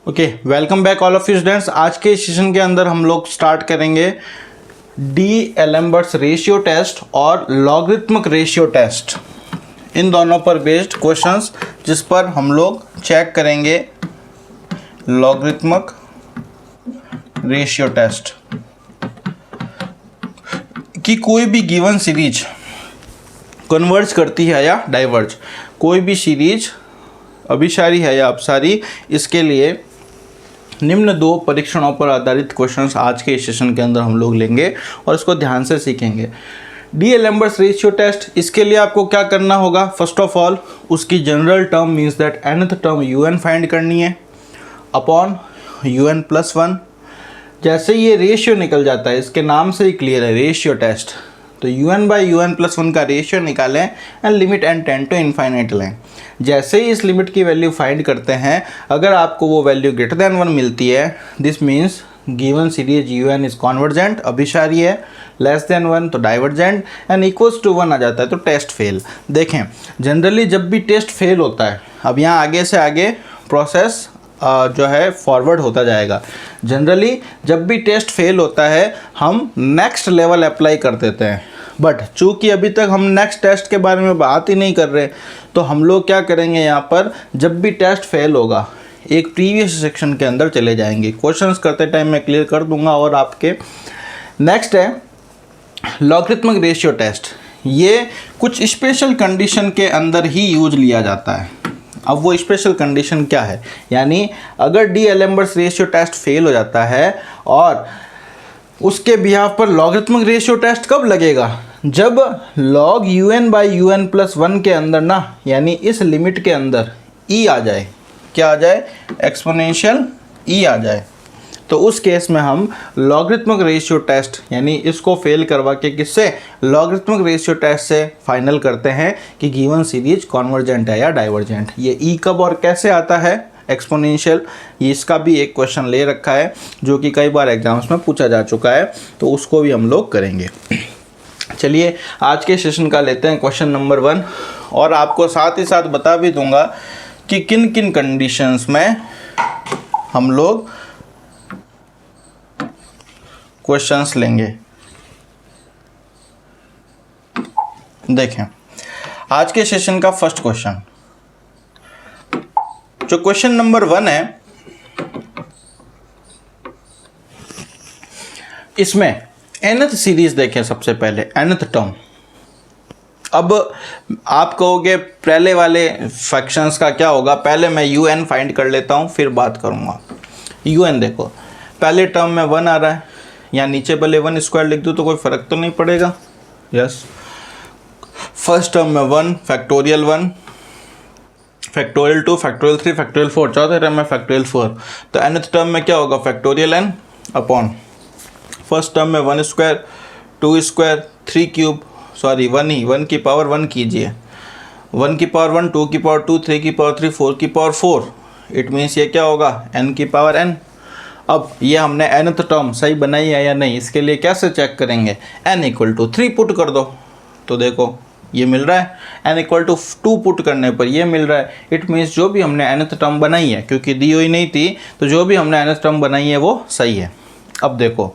Okay, welcome back all of you students. आज के session के अंदर हम लोग स्टार्ट करेंगे डी एलेम्बर्ट्स रेशियो टेस्ट और लॉगरिथमिक रेशियो टेस्ट, इन दोनों पर बेस्ड क्वेश्चंस, जिस पर हम लोग चेक करेंगे लॉगरिथमिक रेशियो टेस्ट कि कोई भी गिवन सीरीज कन्वर्ज करती है या डाइवर्ज, कोई भी सीरीज अभिसारी है या अपसारी। इसके लिए निम्न दो परीक्षणों पर आधारित क्वेश्चंस आज के सेशन के अंदर हम लोग लेंगे और इसको ध्यान से सीखेंगे। डी एलेम्बर्ट्स रेशियो टेस्ट, इसके लिए आपको क्या करना होगा? फर्स्ट ऑफ ऑल उसकी general term means that nth term un find करनी है अपॉन un+1। जैसे ये रेशियो निकल जाता है, इसके नाम से ही क्लियर है रेशियो टेस्ट, तो un/un+1 का रेशियो निकालें and limit n tend to infinite लें। जैसे ही इस लिमिट की वैल्यू फाइंड करते हैं, अगर आपको वो वैल्यू ग्रेटर देन 1 मिलती है, this means given series un is convergent, अभिसारी है, लेस देन 1 तो डाइवर्जेंट, एंड इक्वल्स टू 1 आ जाता है तो टेस्ट फेल। देखें, जनरली जब भी टेस्ट फेल होता है, अब यहाँ आगे से आगे प्रोसेस जो है फॉरवर्ड होता जाएगा। जनरली जब भी टेस्ट फेल होता है हम नेक्स्ट लेवल अप्लाई कर देते हैं, बट चूंकि अभी तक हम नेक्स्ट टेस्ट के बारे में बात ही नहीं कर रहे, तो हम लोग क्या करेंगे, यहाँ पर जब भी टेस्ट फेल होगा एक प्रीवियस सेक्शन के अंदर चले जाएंगे। क्वेश्चंस करते टाइम मैं क्लियर कर दूंगा। और आपके नेक्स्ट है लॉगरिथमिक रेशियो टेस्ट। ये कुछ स्पेशल कंडीशन के अंदर ही यूज लिया जाता है। अब वो स्पेशल कंडीशन क्या है, यानी अगर D Alembert's ratio test fail हो जाता है और उसके बिहाफ पर लॉगरिथमिक रेशियो टेस्ट कब लगेगा? जब log un/un+1 के अंदर ना, यानी इस लिमिट के अंदर e आ जाए। क्या आ जाए? एक्सपोनेंशियल e आ जाए। तो उस केस में हम लॉगरिथमिक रेशियो टेस्ट, यानी इसको फेल करवा के किससे, लॉगरिथमिक रेशियो टेस्ट से फाइनल करते हैं कि गिवन सीरीज कॉन्वर्जेंट है या डाइवर्जेंट। ये e कब और कैसे आता है? एक्सपोनेंशियल। इसका भी एक क्वेश्चन ले रखा है जो कि कई बार एग्जाम्स में पूछा जा चुका है, तो उसको भी हम लोग करेंगे। चलिए आज के सेशन का लेते हैं क्वेश्चन नंबर 1, और आपको साथ ही साथ बता भी दूंगा कि किन किन कंडीशंस में हम लोग क्वेश्चंस लेंगे। देखें, आज के सेशन का फर्स्ट क्वेश्चन, जो क्वेश्चन नंबर 1 है, इसमें nth सीरीज देखें। सबसे पहले nth टर्म। अब आप कहोगे पहले वाले फ्रैक्शंस का क्या होगा? पहले मैं un फाइंड कर लेता हूं, फिर बात करूंगा। un देखो, पहले टर्म में 1 आ रहा है, या नीचे भले 1² लिख दूं तो कोई फर्क तो नहीं पड़ेगा। यस, फर्स्ट टर्म में 1, फैक्टोरियल 1, फैक्टोरियल 2, फैक्टोरियल 3, फैक्टोरियल 4, चौथे टर्म में फैक्टोरियल 4। तो nth टर्म में क्या होगा? Factorial n upon first term में 1², 2², 3³ सॉरी 1 ही, 1 की पावर 1 कीजिए, 1 की पावर 1, 2 की पावर 2, 3 की पावर 3, 4 की पावर 4। इट मीन्स ये क्या होगा? n की पावर n। अब ये हमने nth टर्म सही बनाई है या नहीं, इसके लिए कैसे चेक करेंगे? n = 3 पुट कर दो, तो देखो ये मिल रहा है। n = 2 पुट करने पर ये मिल रहा है। इट मीन्स जो भी हमने nth टर्म बनाई है, क्योंकि दी हुई नहीं थी, तो जो भी हमने nth टर्म बनाई है वो सही है। अब देखो,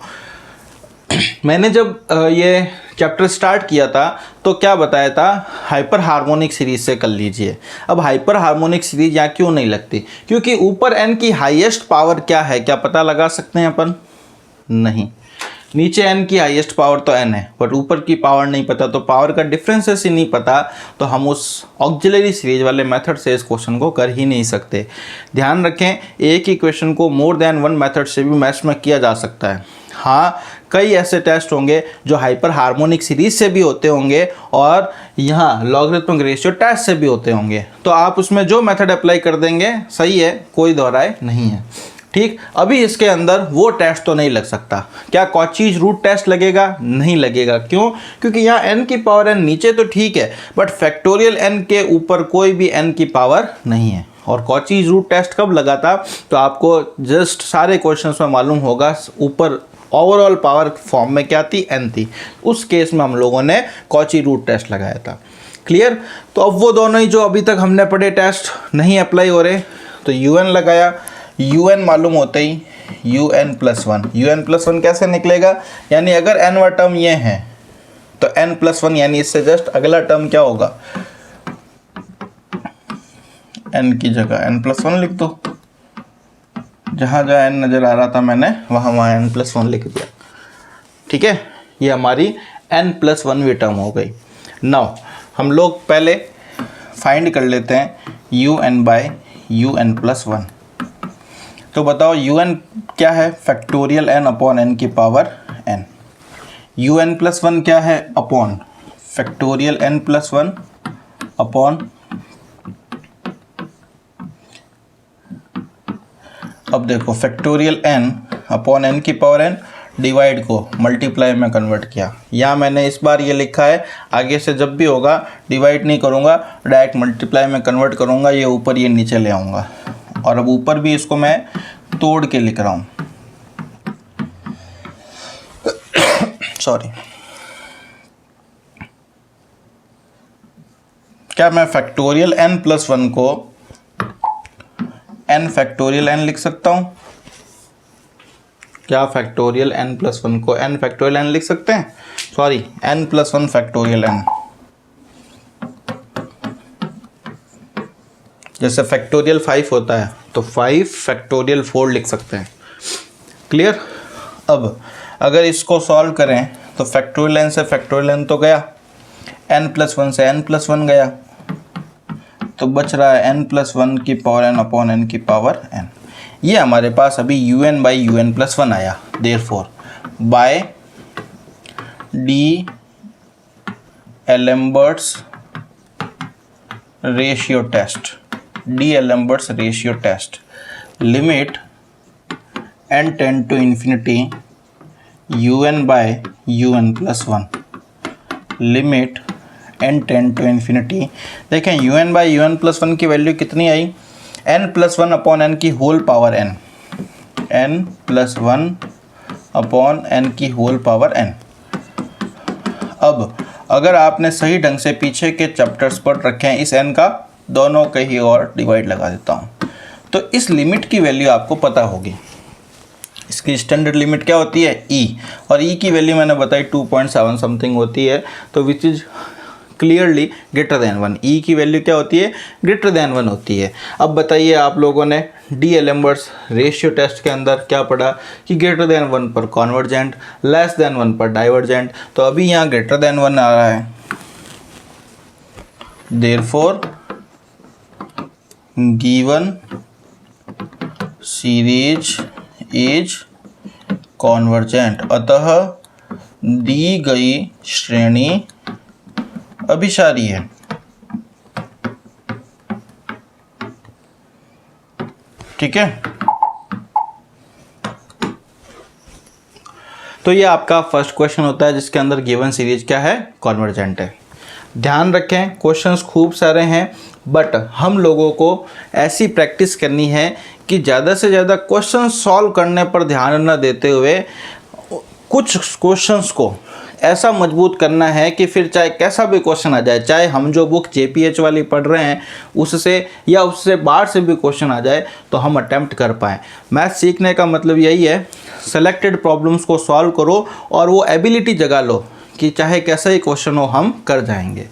मैंने जब ये चैप्टर स्टार्ट किया था तो क्या बताया था? हाइपर हार्मोनिक सीरीज से कर लीजिए। अब हाइपर हार्मोनिक सीरीज यहाँ क्यों नहीं लगती? क्योंकि ऊपर n की हाईएस्ट पावर क्या है, क्या पता लगा सकते हैं अपन? नहीं। नीचे n की हाईएस्ट पावर तो n है, बट ऊपर की पावर नहीं पता, तो पावर का डिफरेंसेस ही नहीं पता, तो हम उस ऑक्सिलरी सीरीज वाले मेथड से इस क्वेश्चन को कर ही नहीं सकते। ध्यान रखें, एक ही क्वेश्चन को मोर देन 1 मेथड से भी मैच में किया जा सकता है। हाँ, कई ऐसे टेस्ट होंगे जो हाइपर हार्मोनिक सीरीज से भी होते होंगे और यहाँ लॉगरिथमिक रेशियो टेस्ट से भी होते होंगे, तो आप उसमें जो मेथड अप्लाई कर देंगे सही है, कोई दोहराए नहीं है। ठीक, अभी इसके अंदर वो टेस्ट तो नहीं लग सकता। क्या कॉचीज रूट टेस्ट लगेगा? नहीं लगेगा। क्यों? क्योंकि यहाँ n की पावर n नीचे तो ठीक है, बट फैक्टोरियल n के ऊपर कोई भी n की पावर नहीं है। और कॉचीज रूट टेस्ट कब लगा था? तो आपको जस्ट सारे क्वेश्चंस में मालूम होगा, ऊपर ओवरऑल पावर फॉर्म में क्या थी? n थी। उस केस में हम लोगों ने कॉची रूट टेस्ट लगाया था। क्लियर? तो अब वो दोनों ही जो अभी तक हमने पढ़े टेस्ट नहीं अप्लाई हो रहे, तो un लगाया, un मालूम होते ही un plus one, un plus one कैसे निकलेगा, यानी अगर nवा टर्म ये है तो n प्लस वन, यानी इससे जस्ट अगला टर्म क्या होगा, n की जगह n प्लस वन लिख दो। जहाँ जहाँ n नज़र आ रहा था मैंने वहाँ n प्लस वन लिख दिया। ठीक है, ये हमारी n प्लस वन टर्म हो गई। नाउ हम लोग पहले फाइंड कर लेते हैं un by un plus one. तो बताओ un क्या है, फैक्टोरियल n अपॉन n की power n। un plus one क्या है, upon factorial n plus one upon, अब देखो फैक्टोरियल n अपॉन n की पावर n, डिवाइड को मल्टीप्लाई में कन्वर्ट किया। यहाँ मैंने इस बार ये लिखा है, आगे से जब भी होगा डिवाइड नहीं करूँगा, डायरेक्ट मल्टीप्लाई में कन्वर्ट करूँगा, ये ऊपर ये नीचे ले आऊँगा। और अब ऊपर भी इसको मैं तोड़ के लिख रहा हूँ, सॉरी। क्या मैं फैक्टोरियल n प्लस वन को n फैक्टोरियल n लिख सकता हूँ? क्या फैक्टोरियल n प्लस वन को n फैक्टोरियल n लिख सकते हैं? Sorry, n plus one factorial n। जैसे फैक्टोरियल 5 होता है तो 5 फैक्टोरियल 4 लिख सकते हैं। क्लियर? अब अगर इसको सॉल्व करें तो फैक्टोरियल n से फैक्टोरियल n तो गया, n प्लस वन से n प्लस वन गया, तो बच रहा है n प्लस वन की पावर n अपॉन n की पावर n। ये हमारे पास अभी un by un plus one आया। Therefore by D d'Alembert's ratio test, D d'Alembert's ratio test, limit n tend to infinity un by un plus one, limit n tend to infinity. देखें un by un plus one की value कितनी आई, n plus one upon n की whole power n, n plus one upon n की whole power n। अब अगर आपने सही ढंग से पीछे के चैप्टर्स पढ़ रखे हैं, इस n का दोनों कहीं और डिवाइड लगा देता हूँ, तो इस लिमिट की वैल्यू आपको पता होगी। इसकी स्टैंडर्ड लिमिट क्या होती है, e, और e की वैल्यू मैंने बताई 2.7 समथिंग होती है, तो which is clearly greater than one. E की वैल्यू क्या होती है, ग्रेटर देन वन होती है। अब बताइए आप लोगों ने डी एलम्बर्ट्स रेशियो टेस्ट के अंदर क्या पढ़ा कि ग्रेटर देन वन पर कॉन्वर्जेंट, लेस देन वन पर डाइवर्जेंट, तो अभी यहाँ ग्रेटर देन वन आ रहा है। Therefore given series is convergent, अतः दी गई श्रेणी अभिसारी है। ठीक है, तो ये आपका फर्स्ट क्वेश्चन होता है जिसके अंदर गिवन सीरीज क्या है, कॉन्वर्जेंट है। ध्यान रखें क्वेश्चंस खूब सारे हैं, बट हम लोगों को ऐसी प्रैक्टिस करनी है कि ज़्यादा से ज़्यादा क्वेश्चन सॉल्व करने पर ध्यान न देते हुए कुछ क्वेश्चंस को ऐसा मजबूत करना है कि फिर चाहे कैसा भी क्वेश्चन आ जाए, चाहे हम जो बुक JPH वाली पढ़ रहे हैं उससे या उससे बाहर से भी क्वेश्चन आ जाए तो हम अटेम्प्ट कर पाएँ। मैथ सीखने का मतलब यही है, सेलेक्टेड प्रॉब्लम्स को सॉल्व करो और वो एबिलिटी जगा लो कि चाहे कैसा ही क्वेश्चन हो हम कर जाएंगे।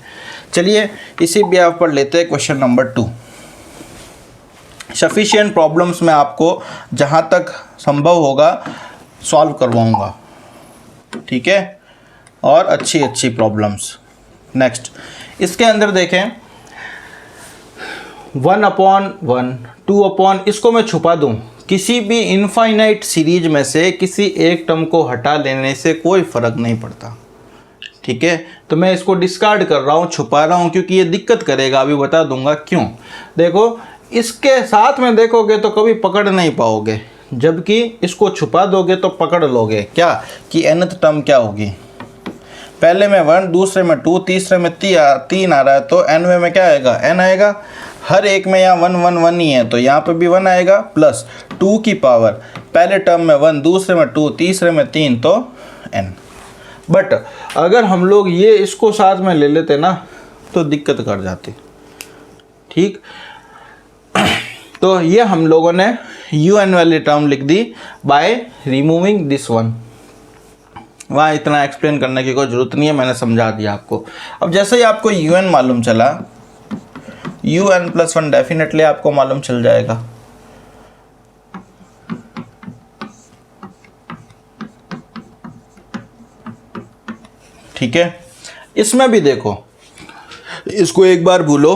चलिए इसी भी आप पढ़ लेते हैं क्वेश्चन नंबर 2। सफिशिएंट प्रॉब्लम्स में आपको जहाँ तक संभव होगा सॉल्व करवाऊँगा, ठीक है, और अच्छी प्रॉब्लम्स। नेक्स्ट इसके अंदर देखें 1/1, 2/, इसको मैं छुपा दूं, किसी भी इनफाइनाइट सीरीज में से किसी एक टर्म को हटा लेने से कोई फ़र्क नहीं पड़ता। ठीक है, तो मैं इसको डिस्कार्ड कर रहा हूँ, छुपा रहा हूँ, क्योंकि ये दिक्कत करेगा। अभी बता दूंगा क्यों। देखो इसके साथ में देखोगे तो कभी पकड़ नहीं पाओगे, जबकि इसको छुपा दोगे तो पकड़ लोगे। क्या कि nth टर्म क्या होगी, पहले में 1, दूसरे में 2, तीसरे में 3 आ रहा है, तो nवें में क्या आएगा, n आएगा। हर एक में यहाँ 1 1 1 ही है, तो यहाँ पे भी 1 आएगा, प्लस 2 की पावर, पहले टर्म में 1, दूसरे में 2, तीसरे में 3, तो n। बट अगर हम लोग ये इसको साथ में ले लेते ना तो दिक्कत कर जाती। ठीक, तो ये हम लोगों ने यू एन वाली टर्म लिख दी बाय रिमूविंग दिस वन। वहाँ इतना एक्सप्लेन करने की कोई ज़रूरत नहीं है, मैंने समझा दिया आपको। अब जैसे ही आपको यू एन मालूम चला, U N plus one definitely आपको मालूम चल जाएगा। ठीक है, इसमें भी देखो, इसको एक बार भूलो,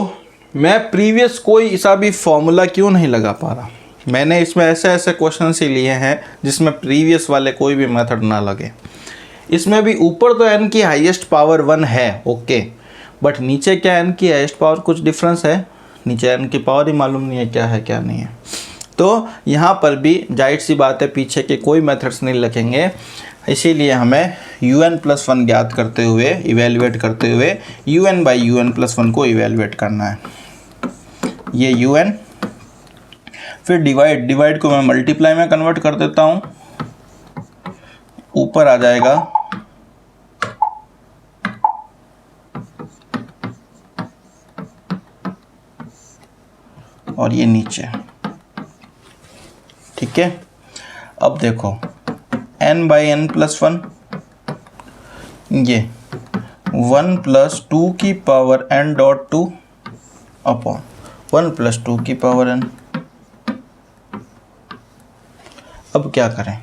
मैं प्रीवियस कोई ऐसा भी फॉर्मूला क्यों नहीं लगा पा रहा। मैंने इसमें ऐसे ऐसे क्वेश्चन ही लिए हैं जिसमें प्रीवियस वाले कोई भी मेथड ना लगे। इसमें भी ऊपर तो n की हाईएस्ट पावर 1 है, ओके, बट नीचे क्या n की हाईएस्ट पावर कुछ डिफरेंस है, नीचे n की पावर ही मालूम नहीं है क्या है क्या नहीं है। तो यहाँ पर भी जाहिर सी बात है पीछे के कोई मेथड्स नहीं लगेंगे, इसीलिए हमें यू एन प्लस वन ज्ञात करते हुए, इवेल्युएट करते हुए u N by you N plus one को इवेल्युएट करना है। ये यू एन, फिर डिवाइड को मैं मल्टीप्लाई में कन्वर्ट कर देता हूँ, ऊपर आ जाएगा और ये नीचे। ठीक है, अब देखो n by N plus one, ये 1 प्लस 2 की power n dot 2 upon 1 plus 2 की पावर n। अब क्या करें,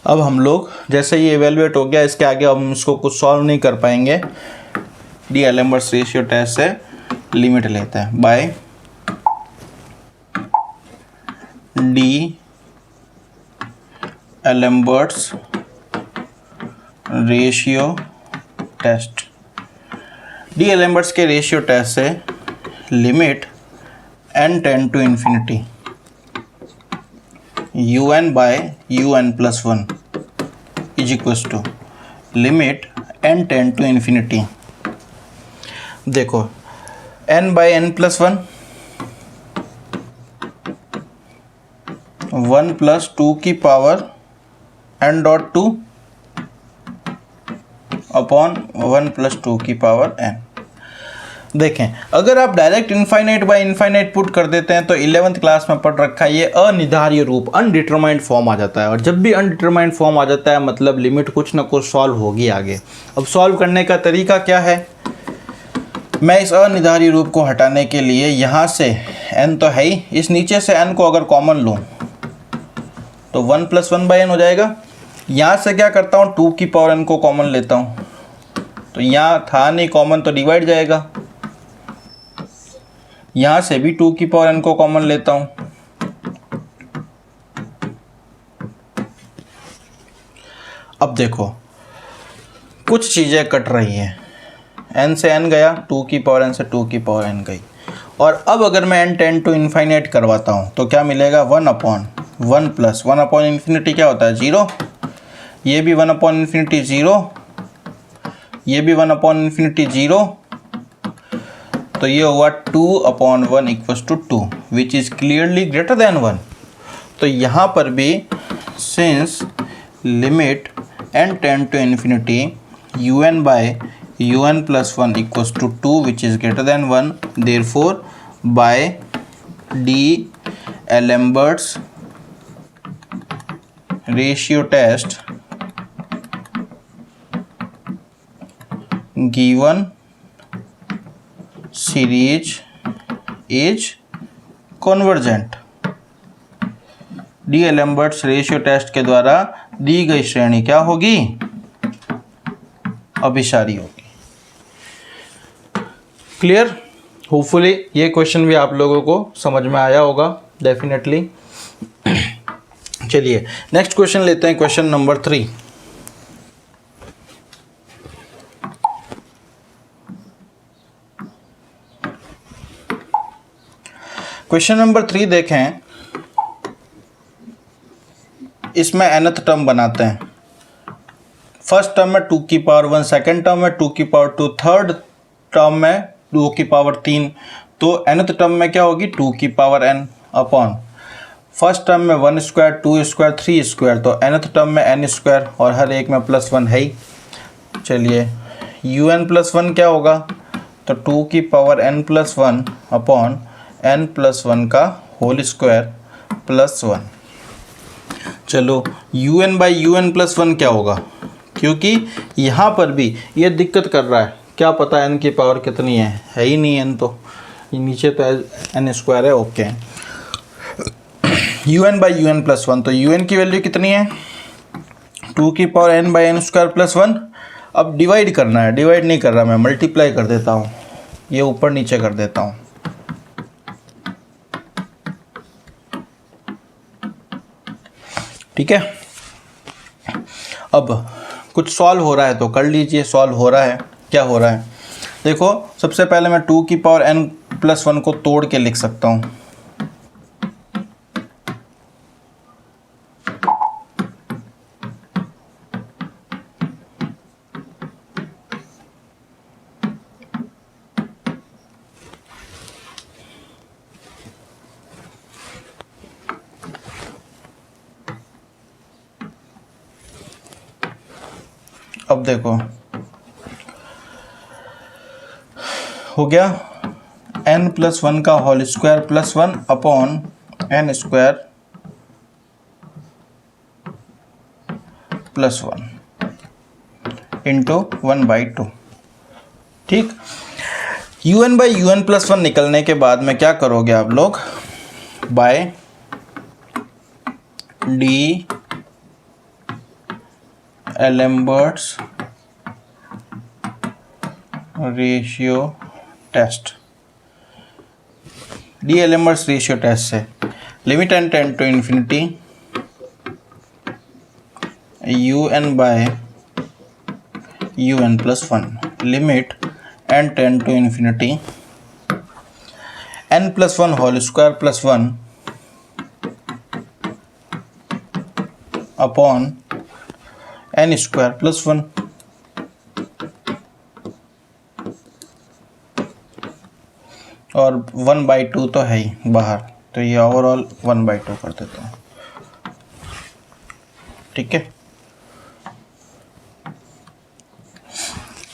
अब हम लोग जैसे ये इवेल्युएट हो गया, इसके आगे हम इसको कुछ सॉल्व नहीं कर पाएंगे। डी एलेम्बर्ट्स रेशियो टेस्ट से लिमिट लेते हैं by D Alembert's ratio test. D Alembert's के रेशियो टेस्ट से limit n tend to infinity you N by you N plus one is equals to limit n tend to infinity. देखो n by N plus one, 1 plus 2 की power n dot 2 upon 1 plus 2 की power n। देखें, अगर आप direct infinite bye infinite put कर देते हैं तो 11th क्लास में पढ़ रखा है, ये अनिर्धारित रूप अनडिटरमाइंड फॉर्म आ जाता है। और जब भी अनडिटरमाइंड फॉर्म आ जाता है मतलब लिमिट कुछ ना कुछ सॉल्व होगी आगे। अब सॉल्व करने का तरीका क्या है, मैं इस अनिर्धारित रूप को हटाने के लिए यहाँ से n तो है ही, इस नीचे से n को अगर कॉमन लूँ तो 1 प्लस 1 बाई एन हो जाएगा। यहाँ से क्या करता हूँ, 2 की पावर n को कॉमन लेता हूँ, तो यहाँ था नहीं कॉमन तो डिवाइड जाएगा। यहाँ से भी 2 की पावर n को कॉमन लेता हूँ, अब देखो कुछ चीज़ें कट रही हैं, n से n गया, 2 की पावर n से 2 की पावर n गई। और अब अगर मैं n टेंड टू इन्फाइनाइट करवाता हूँ तो क्या मिलेगा, 1 अपॉन 1 प्लस 1 अपॉन इन्फिनिटी क्या होता है, 0। ये भी 1 अपॉन इन्फिनिटी 0, ये भी 1 अपॉन इन्फिनिटी 0, तो ये हुआ 2 upon 1 equals to 2 which is clearly greater than 1। तो यहाँ पर भी since limit n tend to infinity you N by you N plus 1 equals to 2 which is greater than 1, therefore by D Alembert's ratio test given series is convergent. D Alembert's ratio test के द्वारा दी गई श्रेणी क्या होगी, अभिसारी होगी। Clear, hopefully ये question भी आप लोगों को समझ में आया होगा डेफिनेटली। चलिए नेक्स्ट क्वेश्चन लेते हैं, क्वेश्चन नंबर 3। क्वेश्चन नंबर 3 देखें, इसमें nth टर्म बनाते हैं। फर्स्ट टर्म में 2 की पावर 1, सेकेंड टर्म में 2 की पावर 2, थर्ड टर्म में 2 की पावर 3, तो nth टर्म में क्या होगी, 2 की power n upon first term में 1 स्क्वायर 2 स्क्वायर 3 स्क्वायर, तो nth टर्म में n स्क्वायर और हर एक में प्लस 1 है ही। चलिए यू एन प्लस 1 क्या होगा, तो 2 की power n plus 1 upon n plus 1 का होल स्क्वायर प्लस 1। चलो un/un प्लस 1 क्या होगा, क्योंकि यहाँ पर भी ये दिक्कत कर रहा है, क्या पता n की पावर कितनी है ही नहीं n, तो नीचे तो n स्क्वायर है। ओके, un/un प्लस 1, तो un की वैल्यू कितनी है 2 की पावर n/n स्क्वायर प्लस 1। अब डिवाइड करना है, डिवाइड नहीं कर रहा मैं, मल्टीप्लाई कर देता हूँ, ये ऊपर नीचे कर देता हूँ। ठीक है, अब कुछ सॉल्व हो रहा है तो कर लीजिए। सॉल्व हो रहा है, क्या हो रहा है देखो, सबसे पहले मैं 2 की पावर n प्लस 1 को तोड़ के लिख सकता हूँ। अब देखो हो गया n प्लस 1 का whole square plus 1 upon n square plus 1 into 1/2। ठीक, un/un प्लस 1 निकलने के बाद में क्या करोगे आप लोग, by D d'Alembert's ratio test, D d'Alembert's ratio test से limit n tend to infinity un/un plus 1, limit n tend to infinity n plus 1 whole square plus 1 upon n square plus 1। और 1/2 तो है ही बाहर, तो ये ओवरऑल 1/2 कर देते हैं। ठीक है,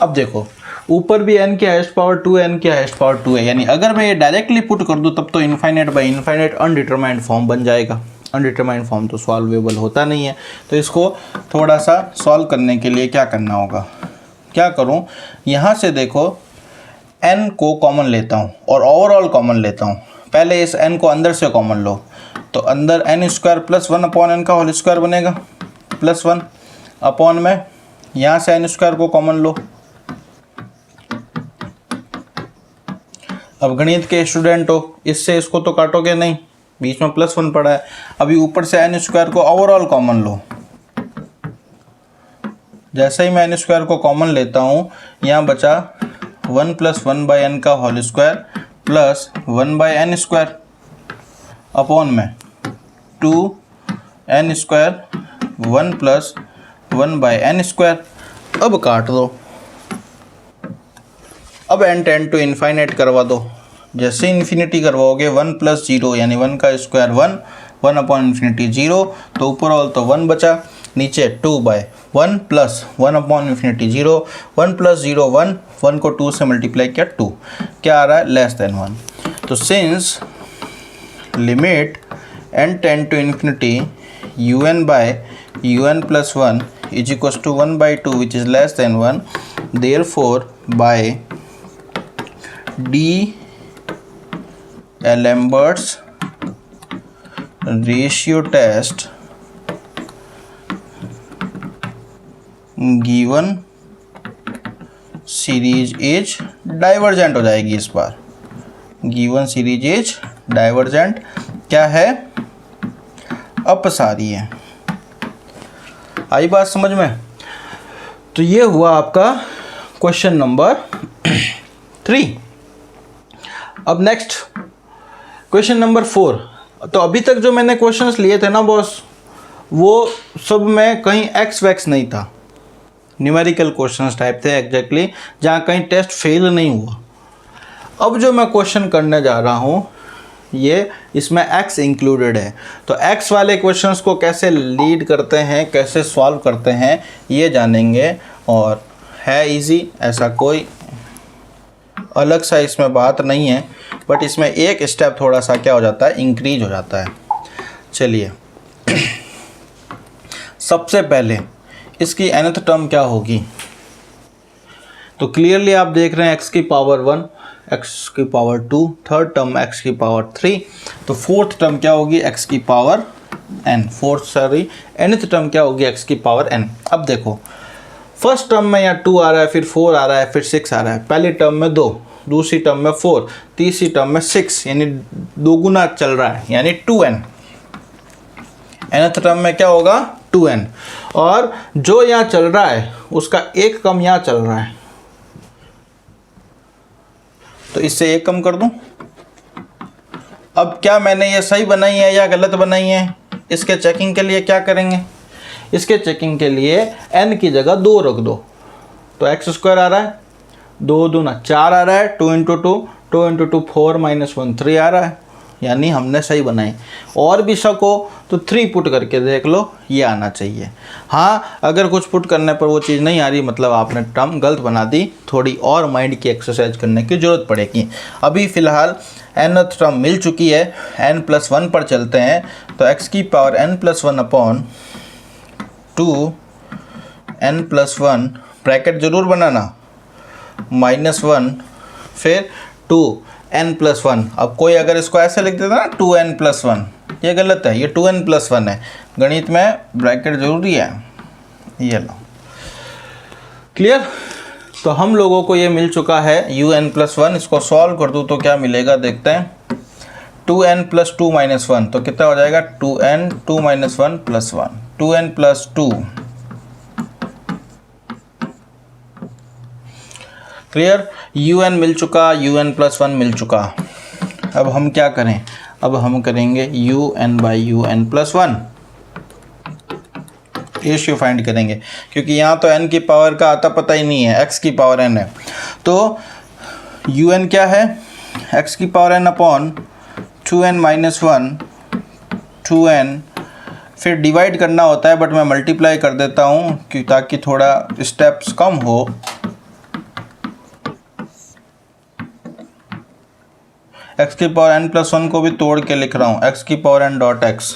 अब देखो ऊपर भी n की हाईएस्ट पावर 2 है, n की हाईएस्ट पावर 2 है, यानी अगर मैं ये डायरेक्टली पुट कर दूं तब तो infinite by infinite undetermined form बन जाएगा। अनडिटरमाइंड फॉर्म तो सॉल्वेबल होता नहीं है, तो इसको थोड़ा सा सॉल्व करने के लिए क्या करना होगा, क्या करूं, यहाँ से देखो n को कॉमन लेता हूँ और ओवरऑल कॉमन लेता हूँ। पहले इस n को अंदर से कॉमन लो, तो अंदर n square plus 1 upon n का होल स्क्वायर बनेगा प्लस 1 अपॉन में यहाँ से n स्क्वायर को कॉमन लो। अब गणित के स्टूडेंट हो, इससे इसको तो काटोगे नहीं, बीच में प्लस 1 पड़ा है। अभी ऊपर से n स्क्वायर को ओवरऑल कॉमन लो, जैसे ही मैं n स्क्वायर को कॉमन लेता हूँ यहाँ बचा 1 प्लस 1/n का whole square plus 1/n square upon में 2n square 1 plus 1/n square. अब काट दो, अब n टेंड टू इनफाइनाइट करवा दो, जैसे इन्फिनिटी करवाओगे 1 प्लस 0 यानी 1 का स्क्वायर 1, 1 अपॉन इन्फिनिटी 0, तो ऊपर ऑल तो 1 बचा, नीचे 2/1 प्लस 1 अपॉन इन्फिनिटी 0, 1 प्लस 0 1, 1 को 2 से मल्टीप्लाई किया 2, क्या आ रहा है लेस देन 1। तो since limit n tend to infinity un/un plus 1 is equals to 1/2 which is less than 1, therefore by D d'Alembert's ratio test given series is divergent हो जाएगी। इस बार गिवन सीरीज इज डाइवर्जेंट क्या है, अपसारी है। आई बात समझ में? तो ये हुआ आपका क्वेश्चन नंबर 3। अब नेक्स्ट क्वेश्चन नंबर 4। तो अभी तक जो मैंने क्वेश्चंस लिए थे ना बॉस, वो सब में कहीं एक्स वैक्स नहीं था, न्यूमेरिकल क्वेश्चंस टाइप थे एग्जैक्टली, जहाँ कहीं टेस्ट फेल नहीं हुआ। अब जो मैं क्वेश्चन करने जा रहा हूँ ये इसमें एक्स इंक्लूडेड है, तो एक्स वाले क्वेश्चंस को कैसे लीड करते हैं, कैसे सॉल्व करते हैं ये जानेंगे। और है इजी, ऐसा कोई अलग सा इसमें बात नहीं है, बट इसमें एक स्टेप थोड़ा सा क्या हो जाता है, इंक्रीज हो जाता है। चलिए सबसे पहले इसकी nth टर्म क्या होगी, तो क्लियरली आप देख रहे हैं x की पावर 1, x की पावर 2, थर्ड टर्म x की पावर 3, तो फोर्थ टर्म क्या होगी x की पावर n, nth टर्म क्या होगी x की पावर n। अब देखो फर्स्ट टर्म में यहाँ 2 आ रहा है, फिर 4 आ रहा है, फिर 6 आ रहा है, पहली टर्म में 2, दूसरी टर्म में 4, तीसरी टर्म में 6, यानी दोगुना चल रहा है, यानी 2n। nth टर्म में क्या होगा 2n, और जो यहाँ चल रहा है उसका एक कम यहाँ चल रहा है, तो इससे एक कम कर दूं। अब क्या मैंने ये सही बनाई है या गलत बनाई है, इसके चेकिंग के लिए क्या करेंगे, इसके चेकिंग के लिए n की जगह 2 रख दो, तो x² आ रहा है, 2 दूना 4 आ रहा है, 2 × 2, 2 × 2 4 - 1 3 आ रहा है, यानी हमने सही बनाई। और भी शक हो तो 3 पुट करके देख लो, ये आना चाहिए। हाँ, अगर कुछ पुट करने पर वो चीज़ नहीं आ रही, मतलब आपने टर्म गलत बना दी, थोड़ी और माइंड की एक्सरसाइज करने की ज़रूरत पड़ेगी। अभी फ़िलहाल nth टर्म मिल चुकी है, n+1 पर चलते हैं, तो x की power n+1 upon 2 n+1, bracket ज़रूर बनाना, -1 फिर 2 n+1। अब कोई अगर इसको ऐसे लिख देता ना 2n+1, ये गलत है, ये 2n+1 है, गणित में ब्रैकेट जरूरी है, ये लो। क्लियर, तो हम लोगों को ये मिल चुका है un+1। इसको सॉल्व कर दूँ तो क्या मिलेगा देखते हैं, 2n + 2 - 1, तो कितना हो जाएगा 2n 2 - 1 + 1, 2n + 2। क्लियर, un मिल चुका, un+1 मिल चुका। अब हम क्या करें, अब हम करेंगे un/un+1 रेशियो फाइंड करेंगे, क्योंकि यहाँ तो n की पावर का आता पता ही नहीं है, x की पावर n है, तो un क्या है, x की power n upon 2n - 1 2n, फिर डिवाइड करना होता है, बट मैं मल्टीप्लाई कर देता हूँ कि ताकि थोड़ा स्टेप्स कम हो। x की पावर n+1 को भी तोड़ के लिख रहा हूँ, x की पावर n डॉट x।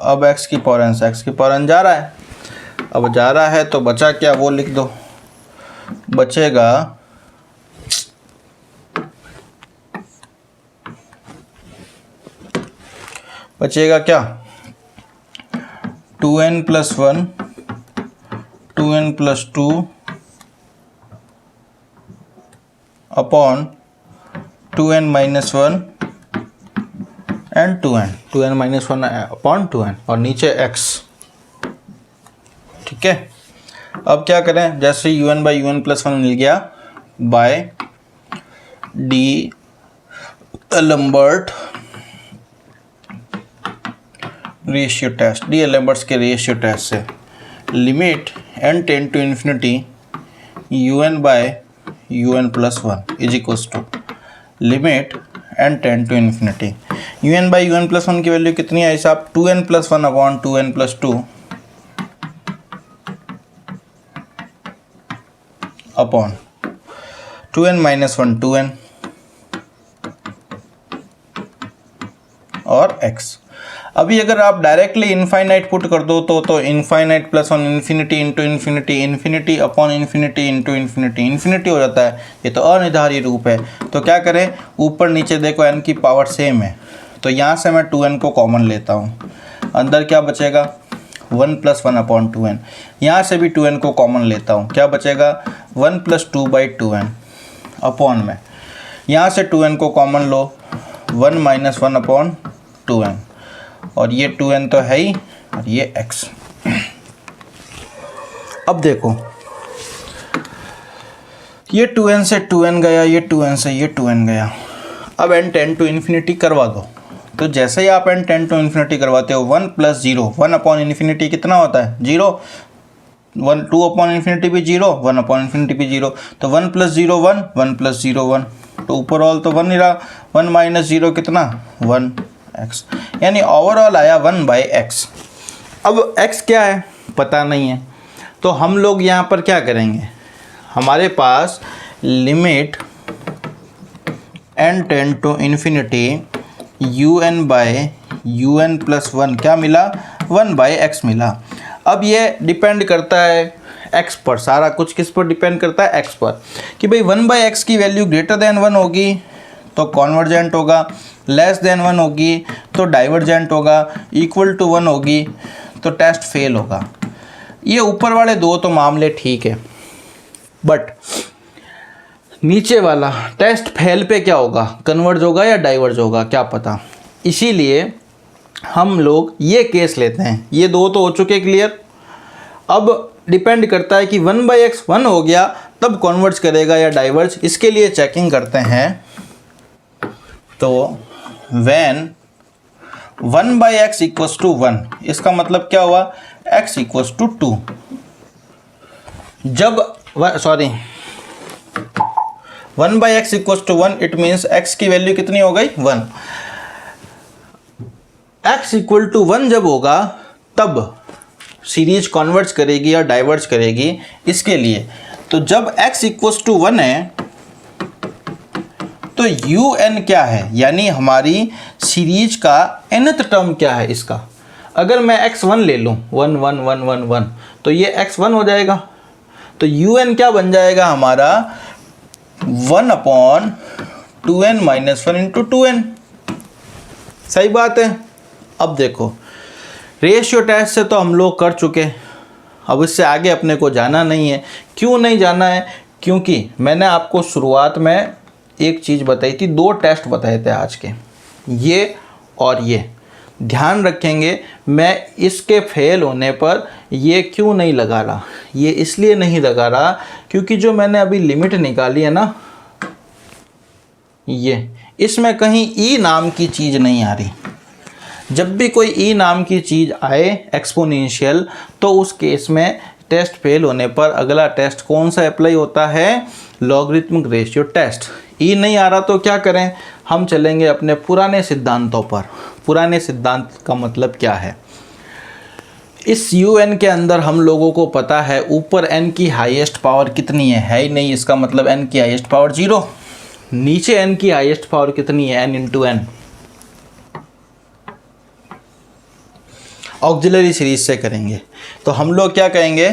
अब x की पावर n से x की पावर n जा रहा है, अब जा रहा है तो बचा क्या वो लिख दो, बचेगा क्या 2n+1 2n+2 upon 2n - 1 and 2n - 1 upon 2n, और नीचे x। ठीक है, अब क्या करें, जैसे un/un+1 मिल गया by D'Alembert ratio test, D d'Alembert's के रेशियो टेस्ट से, limit n tend to infinity un/un+1 is equals to limit n tend to infinity. un/un+1 की वैल्यू कितनी है साहब, 2n+1 upon 2n+2 upon 2n - 1 2n और x। अभी अगर आप डायरेक्टली इनफाइनाइट पुट कर दो तो infinite + 1 infinity into infinity, infinity upon infinity into infinity, infinity हो जाता है, ये तो अनिर्धारित रूप है। तो क्या करें, ऊपर नीचे देखो n की पावर सेम है, तो यहाँ से मैं 2n को कॉमन लेता हूँ, अंदर क्या बचेगा 1 + 1 अपॉन 2n, यहाँ से भी 2n को कॉमन लेता हूँ, क्या बचेगा 1 + 2/2n अपॉन में, यहाँ से 2n को कॉमन लो, 1 - 1 अपॉन 2n, और ये 2n तो है ही, और ये x। अब देखो ये 2n से 2n गया, ये 2n से ये 2n गया, अब n टेंड टू इन्फिनिटी करवा दो। तो जैसे ही आप n टेंड टू इन्फिनिटी करवाते हो, 1 + 0, 1 अपॉन इन्फिनिटी कितना होता है 0, 1 2 अपॉन इन्फिनिटी भी 0, 1 अपॉन इन्फिनिटी भी 0, तो 1 + 0 1, 1 + 0 1, तो ऊपर ऑल तो 1 ही रहा, 1 - 0 कितना 1x, यानी ओवरऑल आया 1/x। अब x क्या है पता नहीं है, तो हम लोग यहाँ पर क्या करेंगे, हमारे पास limit n tend to infinity un by un plus 1 क्या मिला, 1/x मिला। अब ये डिपेंड करता है x पर, सारा कुछ किस पर डिपेंड करता है, x पर, कि भाई 1/x की वैल्यू ग्रेटर देन 1 होगी तो कॉन्वर्जेंट होगा, लेस देन 1 होगी तो डाइवर्जेंट होगा, इक्वल टू 1 होगी तो टेस्ट फेल होगा। ये ऊपर वाले दो तो मामले ठीक है, बट नीचे वाला टेस्ट फेल पे क्या होगा, कन्वर्ज होगा या डाइवर्ज होगा, क्या पता। इसीलिए हम लोग ये केस लेते हैं। ये दो तो हो चुके क्लियर। अब डिपेंड करता है कि 1/x 1 हो गया तब कन्वर्ज करेगा या डाइवर्ज। इसके लिए चेकिंग करते हैं। तो व्हेन 1/x इक्वल्स टू 1, इसका मतलब क्या हुआ, x इक्वल्स टू 2। जब 1/x equals to 1 it means x की वैल्यू कितनी हो गई, 1। x इक्वल टू 1 जब होगा तब सीरीज कन्वर्ज करेगी या डाइवर्ज करेगी। इसके लिए तो जब x इक्वल्स टू 1 है तो un क्या है, यानी हमारी सीरीज का nth टर्म क्या है इसका। अगर मैं x1 ले लूँ 1 1 1 1 1 तो ये x1 हो जाएगा। तो un क्या बन जाएगा हमारा 1/2n माइनस 1 इंटू 2n। सही बात है। अब देखो रेशियो टेस्ट से तो हम लोग कर चुके, अब इससे आगे अपने को जाना नहीं है। क्यों नहीं जाना है, क्योंकि मैंने आपको शुरुआत में एक चीज़ बताई थी, दो टेस्ट बताए थे आज के, ये और ये। ध्यान रखेंगे मैं इसके फेल होने पर ये क्यों नहीं लगा रहा, ये इसलिए नहीं लगा रहा क्योंकि जो मैंने अभी लिमिट निकाली है ना, ये इसमें कहीं ई नाम की चीज़ नहीं आ रही। जब भी कोई ई नाम की चीज़ आए एक्सपोनेंशियल तो उस केस में टेस्ट फेल होने पर अगला टेस्ट कौन सा अप्लाई होता है, लॉगरिथमिक रेशियो टेस्ट। ई नहीं आ रहा तो क्या करें, हम चलेंगे अपने पुराने सिद्धांतों पर। पुराने सिद्धांत का मतलब क्या है, इस un के अंदर हम लोगों को पता है ऊपर n की हाईएस्ट पावर कितनी है ही नहीं, इसका मतलब n की हाईएस्ट पावर 0। नीचे n की हाईएस्ट पावर कितनी है, n into n। Auxiliary series से करेंगे तो हम लोग क्या कहेंगे,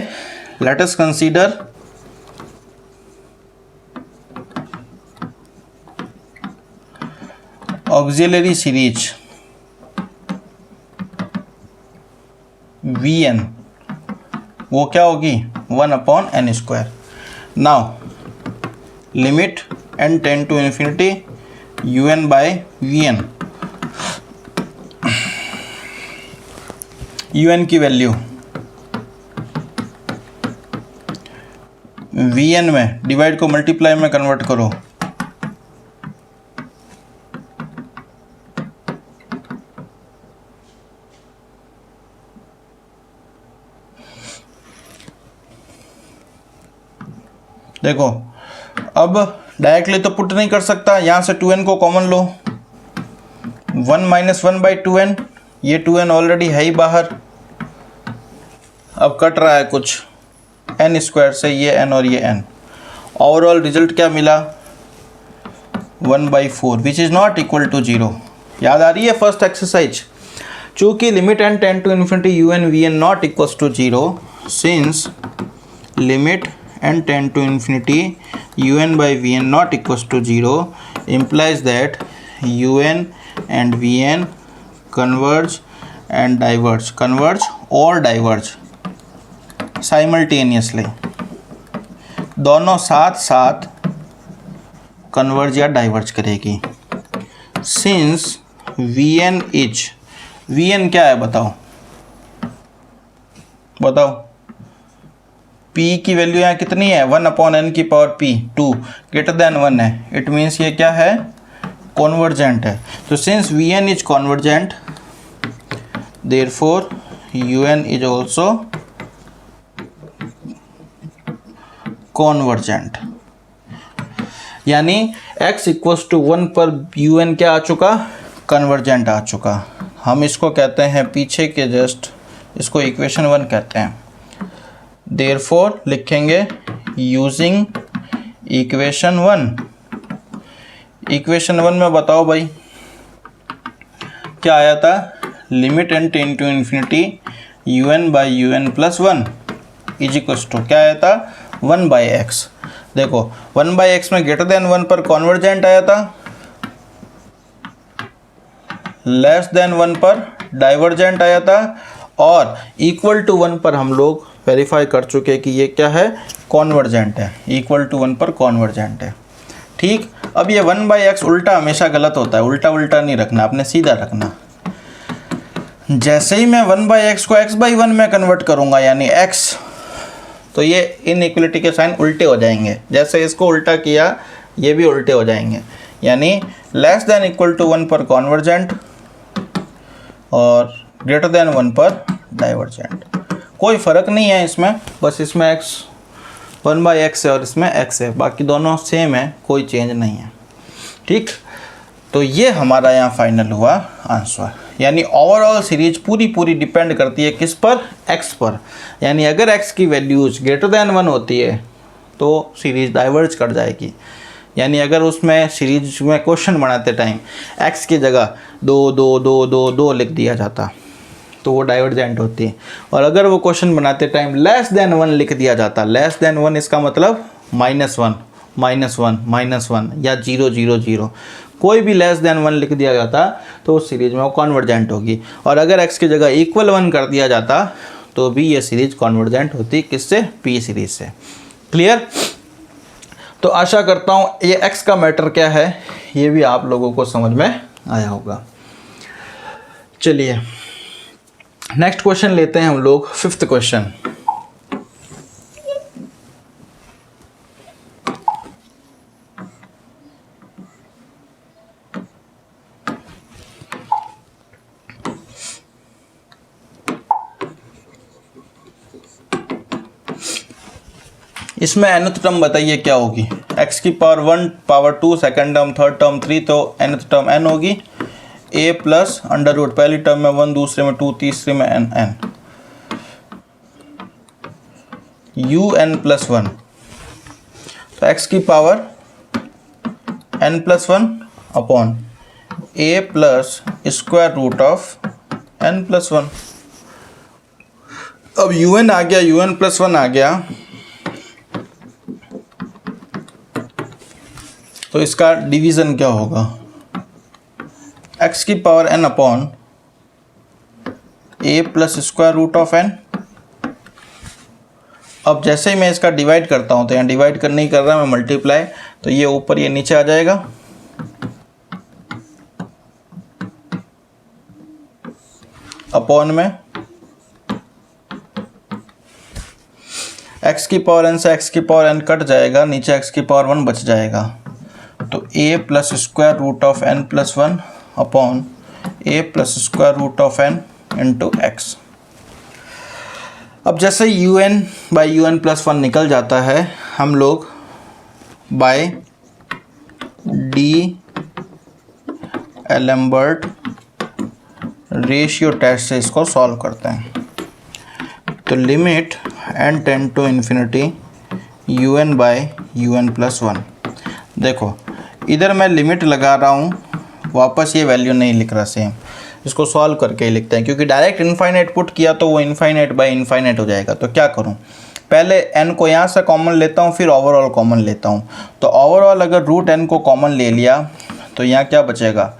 let us consider auxiliary series Vn, वो क्या होगी 1/n²। Now limit n tend to infinity un/Vn। un की वैल्यू Vn में डिवाइड को मल्टीप्लाई में कन्वर्ट करो, देखो अब डायरेक्टली तो पुट नहीं कर सकता, यहाँ से 2n को कॉमन लो, 1 माइनस 1/2n, ये 2n ऑलरेडी है ही बाहर। अब कट रहा है कुछ n² से, ये n और ये n। ओवरऑल रिजल्ट क्या मिला 1/4 which is not equal to 0। याद आ रही है फर्स्ट एक्सरसाइज। चूँकि limit n tend to infinity un Vn not equals to 0, since limit n tend to infinity un/Vn not equals to 0 implies that un and Vn converge and diverge, converge or diverge simultaneously, दोनों साथ साथ converge या diverge करेगी। Since Vn is, Vn क्या है बताओ बताओ, P की वैल्यू यहाँ कितनी है 1/n की पावर P 2 ग्रेटर देन 1 है। इट मीन्स ये क्या है, कॉन्वर्जेंट है। तो since Vn is convergent therefore un is also convergent, यानी x इक्वल्स टू 1 पर un क्या आ चुका, कन्वर्जेंट आ चुका। हम इसको कहते हैं पीछे के जस्ट, इसको इक्वेशन 1 कहते हैं। देयरफॉर लिखेंगे यूजिंग इक्वेशन 1, इक्वेशन 1 में बताओ भाई क्या आया था, limit n tend to infinity un/un plus 1 is equals to क्या आया था 1/x। देखो 1/x में ग्रेटर देन 1 पर कॉन्वर्जेंट आया था, लेस देन 1 पर डाइवर्जेंट आया था, और इक्वल टू 1 पर हम लोग वेरीफाई कर चुके हैं कि ये क्या है, कॉन्वर्जेंट है, इक्वल टू 1 पर कॉन्वर्जेंट है। ठीक, अब ये 1/x उल्टा हमेशा गलत होता है, उल्टा उल्टा नहीं रखना, आपने सीधा रखना। जैसे ही मैं 1/x को x/1 में कन्वर्ट करूँगा यानी x, तो ये इनइक्वलिटी के साइन उल्टे हो जाएंगे। जैसे इसको उल्टा किया ये भी उल्टे हो जाएंगे, यानी लेस देन इक्वल टू 1 पर कॉन्वर्जेंट और ग्रेटर देन 1 पर डाइवर्जेंट। कोई फ़र्क नहीं है इसमें, बस इसमें x 1/x है और इसमें x है, बाकी दोनों सेम है, कोई चेंज नहीं है। ठीक, तो ये हमारा यहाँ फाइनल हुआ आंसर। यानी ओवरऑल सीरीज पूरी डिपेंड करती है किस पर, x पर। यानी अगर x की वैल्यूज ग्रेटर देन 1 होती है तो सीरीज डाइवर्ज कर जाएगी। यानी अगर उसमें सीरीज में क्वेश्चन बनाते टाइम x की जगह 2 2 2 2 2 लिख दिया जाता तो वो डाइवर्जेंट होती है, और अगर वो क्वेश्चन बनाते टाइम लेस देन 1 लिख दिया जाता, लेस देन 1 इसका मतलब -1 -1 -1 या 0 0 0, कोई भी लेस देन 1 लिख दिया जाता तो उस सीरीज में वो कॉन्वर्जेंट होगी। और अगर x की जगह इक्वल 1 कर दिया जाता तो भी ये सीरीज कॉन्वर्जेंट होती, किससे, p सीरीज से। क्लियर? तो आशा करता हूँ ये x का मैटर क्या है ये भी आप लोगों को समझ में आया होगा। चलिए नेक्स्ट क्वेश्चन लेते हैं हम लोग, 5th क्वेश्चन। इसमें nth टर्म बताइए क्या होगी, x की power 1 power 2 second term third term 3, तो nth टर्म n होगी, a प्लस अंडर रूट, पहली टर्म में 1 दूसरे में 2 तीसरे में n un प्लस 1, तो x की power n plus 1 upon a plus square root of n plus 1। अब un आ गया, un प्लस 1 आ गया, तो इसका डिवीज़न क्या होगा, x की power n upon a plus square root of n। अब जैसे ही मैं इसका डिवाइड करता हूँ, तो यहाँ डिवाइड करने ही कर रहा है मैं मल्टीप्लाई, तो ये ऊपर ये नीचे आ जाएगा, अपॉन में x की पावर n से x की पावर n कट जाएगा, नीचे x की पावर 1 बच जाएगा, तो a plus square root of n plus 1 upon a plus square root of n into x। अब जैसे un/un प्लस 1 निकल जाता है, हम लोग by D'Alembert ratio test से इसको सॉल्व करते हैं। तो limit n tend to infinity un/un plus 1। देखो इधर मैं लिमिट लगा रहा हूँ, वापस ये वैल्यू नहीं लिख रहा, सेम इसको सॉल्व करके ही लिखते हैं, क्योंकि डायरेक्ट इनफाइनाइट पुट किया तो वो इनफाइनाइट बाय इनफाइनाइट हो जाएगा। तो क्या करूँ, पहले n को यहाँ से कॉमन लेता हूँ, फिर ओवरऑल कॉमन लेता हूँ। तो ओवरऑल अगर रूट n को कॉमन ले लिया तो यहाँ क्या बचेगा,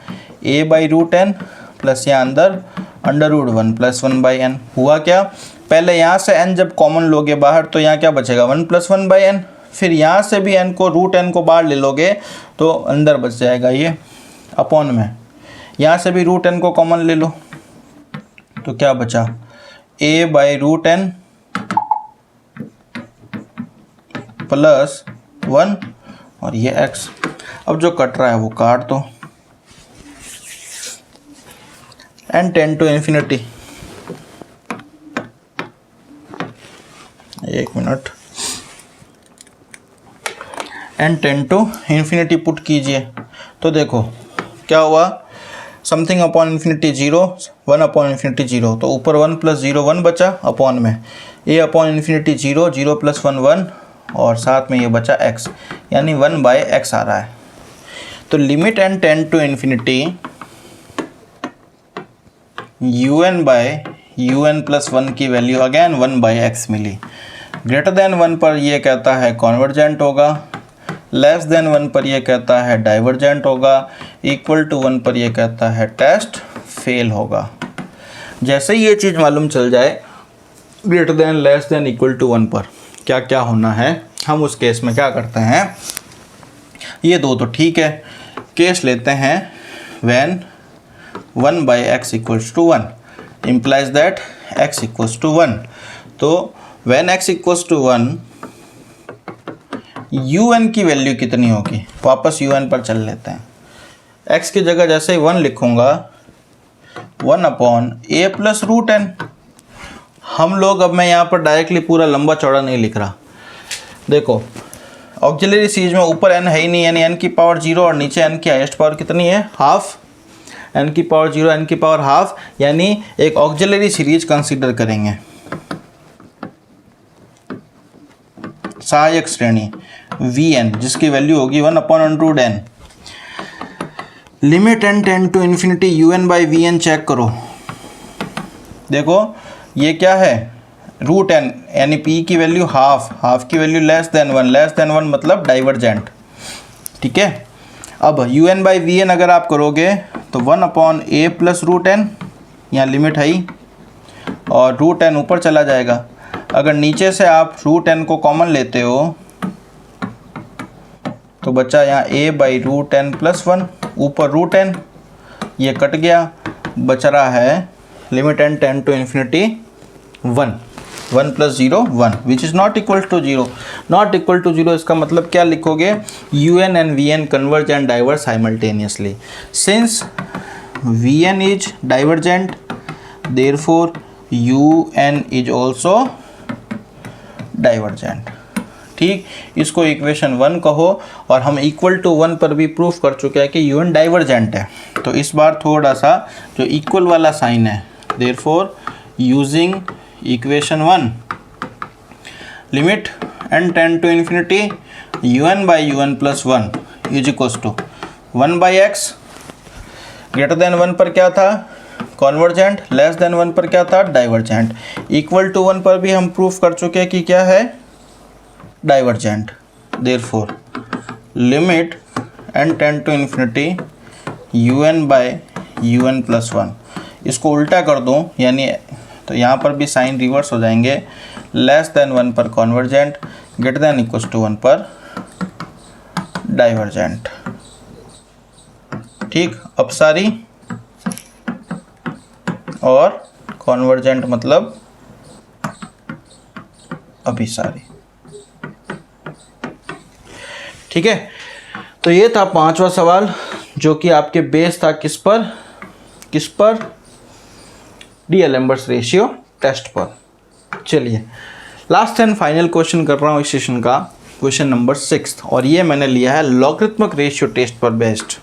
a/√n प्लस यहाँ अंदर अंडर रूट 1 प्लस 1/n। हुआ क्या, पहले यहाँ से n जब कॉमन लोगे बाहर तो यहाँ क्या बचेगा 1 प्लस 1/n, फिर यहाँ से भी n को रूट n को बाहर ले लोगे तो अंदर बच जाएगा ये अपॉन में, यहाँ से भी रूट n को कॉमन ले लो तो क्या बचा a/√n प्लस 1 और ये x। अब जो कट रहा है वो काट दो, n टेंड टू इन्फिनिटी, एक minute, n tend to infinity put कीजिए तो देखो क्या हुआ, something upon infinity 0, 1 upon infinity 0, तो ऊपर 1 प्लस 0 1 बचा अपॉन में a अपॉन इन्फिनिटी 0, 0 प्लस 1 1 और साथ में ये बचा x, यानी 1/x आ रहा है। तो limit n tend to infinity un by un plus 1 की वैल्यू अगेन 1 बाई एक्स मिली। ग्रेटर देन 1 पर ये कहता है कॉन्वर्जेंट होगा, लेस देन 1 पर ये कहता है डाइवर्जेंट होगा, इक्वल टू 1 पर ये कहता है टेस्ट फेल होगा। जैसे ही ये चीज़ मालूम चल जाए greater than, less than, equal to 1 पर क्या क्या होना है, हम उस केस में क्या करते हैं, ये दो तो ठीक है, केस लेते हैं when 1 by x equals to 1 implies that x equals to 1। तो when x equals to 1 un की वैल्यू कितनी होगी, वापस un पर चल लेते हैं। x की जगह जैसे ही 1 लिखूंगा 1 upon a plus root n। हम लोग, अब मैं यहाँ पर डायरेक्टली पूरा लंबा चौड़ा नहीं लिख रहा, देखो ऑक्सिलरी सीरीज में ऊपर n है ही नहीं, यानी n की पावर 0 और नीचे n की हाईएस्ट पावर कितनी है, हाफ, n की पावर 0 n की पावर हाफ, यानी एक ऑक्सिलरी सीरीज कंसीडर करेंगे, सहायक श्रेणी Vn, जिसकी वैल्यू होगी 1 upon under n। Limit n tend to infinity un by Vn check करो, देखो ये क्या है, रूट n, यानी p की वैल्यू हाफ, हाफ की value less than 1, less than 1 मतलब डाइवर्जेंट, ठीक है। अब un बाई Vn अगर आप करोगे तो 1 upon a plus root n, यहाँ लिमिट है ही, और रूट n ऊपर चला जाएगा। अगर नीचे से आप रूट n को कॉमन लेते हो तो बचा यहाँ a by root n plus 1, ऊपर रूट n, ये कट गया, बच रहा है limit n tend to infinity 1, 1 plus 0 1, which is not equal to 0। Not equal to 0 इसका मतलब क्या लिखोगे, un and vn converge and diverge simultaneously. Since vn is divergent therefore un is also divergent. ठीक, इसको इक्वेशन 1 कहो, और हम equal to 1 पर भी प्रूफ कर चुके हैं कि un डाइवर्जेंट है। तो इस बार थोड़ा सा जो इक्वल वाला साइन है, therefore using equation 1 limit n tend to infinity un by un plus 1 is equals to 1 by x. Greater than 1 पर क्या था, कॉन्वर्जेंट, लेस देन 1 पर क्या था, डाइवर्जेंट। इक्वल टू 1 पर भी हम प्रूफ कर चुके हैं कि क्या है, divergent. Therefore limit n tend to infinity un by un plus 1। इसको उल्टा कर दूं, यानी तो यहाँ पर भी साइन रिवर्स हो जाएंगे, लेस देन 1 पर convergent, greater than equals to 1 पर डाइवर्जेंट। ठीक, अपसारी और कॉन्वर्जेंट मतलब अभिसारी। ठीक है, तो ये था 5वां सवाल, जो कि आपके बेस था किस पर, डी-एलेम्बर्ट्स रेशियो टेस्ट पर। चलिए लास्ट एंड फाइनल क्वेश्चन कर रहा हूँ इस सेशन का, क्वेश्चन नंबर 6, और ये मैंने लिया है लॉगरिथमिक रेशियो टेस्ट पर बेस्ड।